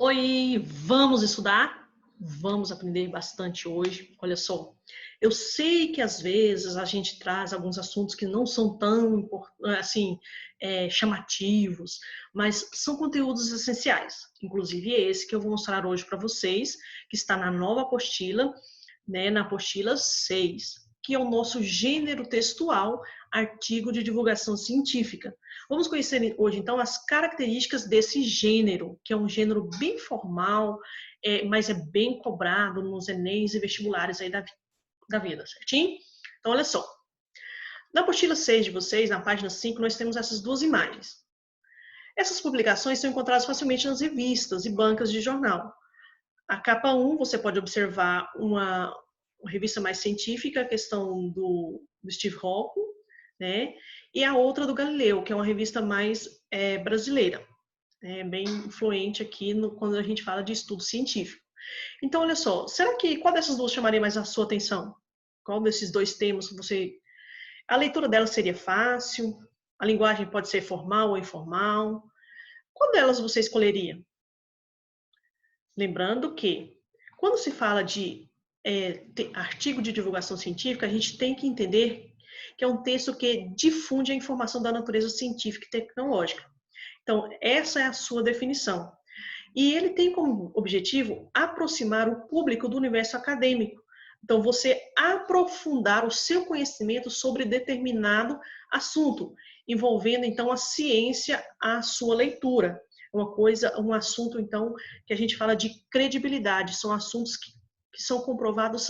Oi, vamos estudar? Vamos aprender bastante hoje. Olha só, eu sei que às vezes a gente traz alguns assuntos que não são tão assim, chamativos, mas são conteúdos essenciais. Inclusive esse que eu vou mostrar hoje para vocês, que está na nova apostila, né, na apostila 6, que é o nosso gênero textual, artigo de divulgação científica. Vamos conhecer hoje, então, as características desse gênero, que é um gênero bem formal, mas é bem cobrado nos Enems e vestibulares aí da vida, certinho? Então, olha só. Na apostila 6 de vocês, na página 5, nós temos essas duas imagens. Essas publicações são encontradas facilmente nas revistas e bancas de jornal. A capa 1, você pode observar uma revista mais científica, a questão do Steve Hawking, né? E a outra do Galileu, que é uma revista mais brasileira, bem influente aqui quando a gente fala de estudo científico. Então, olha só, será que qual dessas duas chamaria mais a sua atenção? Qual desses dois temas você... A leitura dela seria fácil? A linguagem pode ser formal ou informal? Qual delas você escolheria? Lembrando que, quando se fala de artigo de divulgação científica, a gente tem que entender que é um texto que difunde a informação da natureza científica e tecnológica. Então, essa é a sua definição. E ele tem como objetivo aproximar o público do universo acadêmico. Então, você aprofundar o seu conhecimento sobre determinado assunto, envolvendo, então, a ciência à sua leitura. Um assunto, então, que a gente fala de credibilidade, são assuntos que são comprovados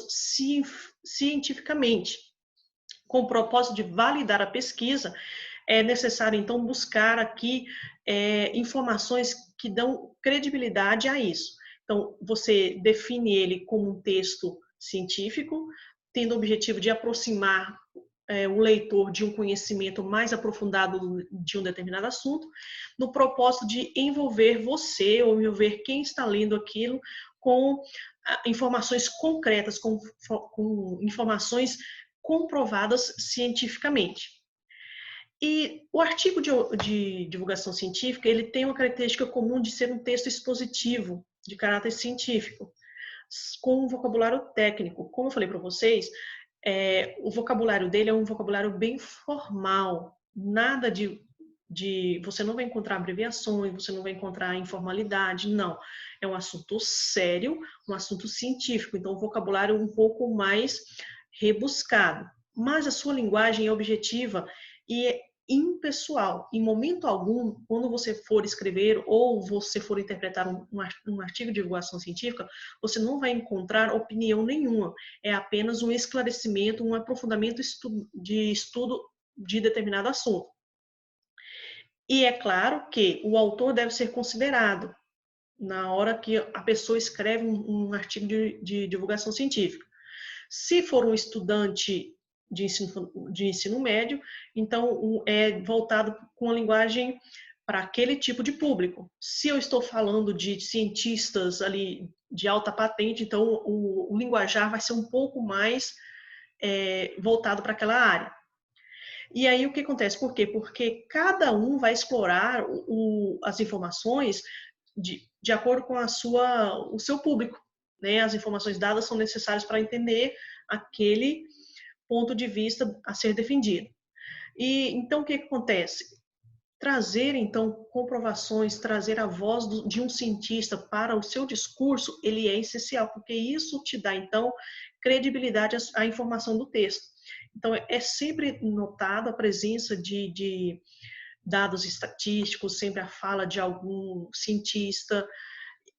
cientificamente. Com o propósito de validar a pesquisa, é necessário, então, buscar aqui informações que dão credibilidade a isso. Então, você define ele como um texto científico, tendo o objetivo de aproximar o leitor de um conhecimento mais aprofundado de um determinado assunto, no propósito de envolver você ou envolver quem está lendo aquilo com informações concretas, com informações comprovadas cientificamente. E o artigo de divulgação científica, ele tem uma característica comum de ser um texto expositivo, de caráter científico, com um vocabulário técnico. Como eu falei para vocês, o vocabulário dele é um vocabulário bem formal, nada você não vai encontrar abreviações, você não vai encontrar informalidade, não. É um assunto sério, um assunto científico, então o vocabulário é um pouco mais rebuscado. Mas a sua linguagem é objetiva e é impessoal. Em momento algum, quando você for escrever ou você for interpretar um artigo de divulgação científica, você não vai encontrar opinião nenhuma. É apenas um esclarecimento, um aprofundamento de estudo de determinado assunto. E é claro que o autor deve ser considerado na hora que a pessoa escreve um artigo de divulgação científica. Se for um estudante de ensino médio, então é voltado com a linguagem para aquele tipo de público. Se eu estou falando de cientistas ali de alta patente, então o linguajar vai ser um pouco mais voltado para aquela área. E aí o que acontece? Por quê? Porque cada um vai explorar as informações de acordo com o seu público. Né? As informações dadas são necessárias para entender aquele ponto de vista a ser defendido. E então o que acontece? Trazer então comprovações, trazer a voz de um cientista para o seu discurso, ele é essencial, porque isso te dá então credibilidade à informação do texto. Então é sempre notado a presença de dados estatísticos, sempre a fala de algum cientista,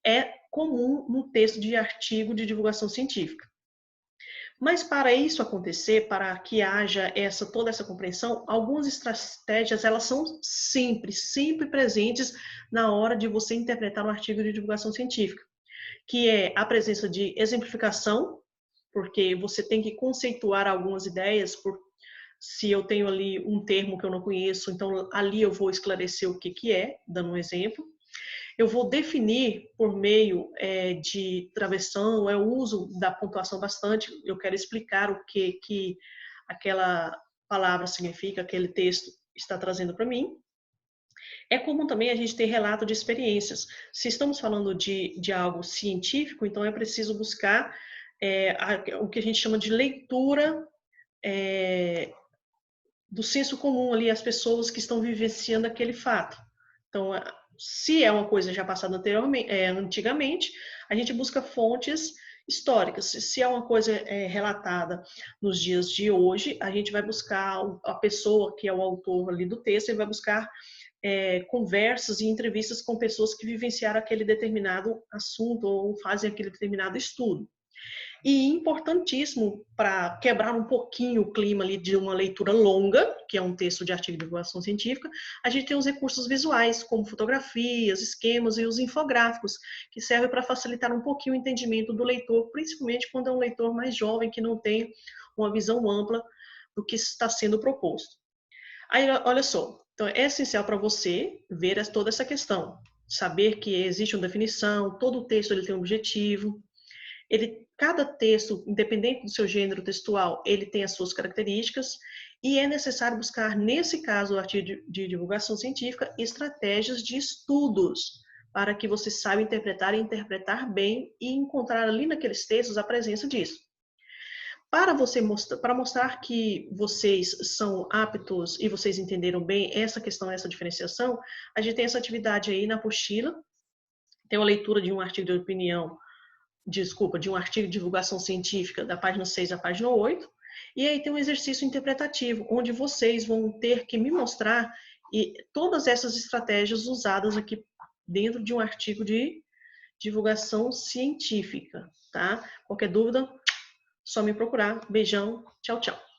é comum no texto de artigo de divulgação científica. Mas para isso acontecer, para que haja toda essa compreensão, algumas estratégias elas são sempre presentes na hora de você interpretar um artigo de divulgação científica, que é a presença de exemplificação, porque você tem que conceituar algumas ideias, se eu tenho ali um termo que eu não conheço, então ali eu vou esclarecer o que é, dando um exemplo. Eu vou definir por meio de travessão, eu uso da pontuação bastante, eu quero explicar o que aquela palavra significa, aquele texto está trazendo para mim. É comum também a gente ter relato de experiências. Se estamos falando de algo científico, então é preciso buscar o que a gente chama de leitura do senso comum ali, as pessoas que estão vivenciando aquele fato. Então, se é uma coisa já passada antigamente, a gente busca fontes históricas. Se é uma coisa relatada nos dias de hoje, a gente vai buscar a pessoa que é o autor ali do texto, ele vai buscar conversas e entrevistas com pessoas que vivenciaram aquele determinado assunto ou fazem aquele determinado estudo. E importantíssimo para quebrar um pouquinho o clima ali de uma leitura longa, que é um texto de artigo de divulgação científica, a gente tem os recursos visuais, como fotografias, esquemas e os infográficos, que servem para facilitar um pouquinho o entendimento do leitor, principalmente quando é um leitor mais jovem que não tem uma visão ampla do que está sendo proposto. Aí, olha só, então é essencial para você ver toda essa questão, saber que existe uma definição, todo o texto ele tem um objetivo, cada texto, independente do seu gênero textual, ele tem as suas características e é necessário buscar, nesse caso, o artigo de divulgação científica, estratégias de estudos para que você saiba interpretar e interpretar bem e encontrar ali naqueles textos a presença disso. Para mostrar que vocês são aptos e vocês entenderam bem essa questão, essa diferenciação, a gente tem essa atividade aí na apostila, tem uma leitura de um artigo de opinião, de um artigo de divulgação científica, da página 6 à página 8, e aí tem um exercício interpretativo, onde vocês vão ter que me mostrar todas essas estratégias usadas aqui dentro de um artigo de divulgação científica, tá? Qualquer dúvida, só me procurar. Beijão, tchau, tchau.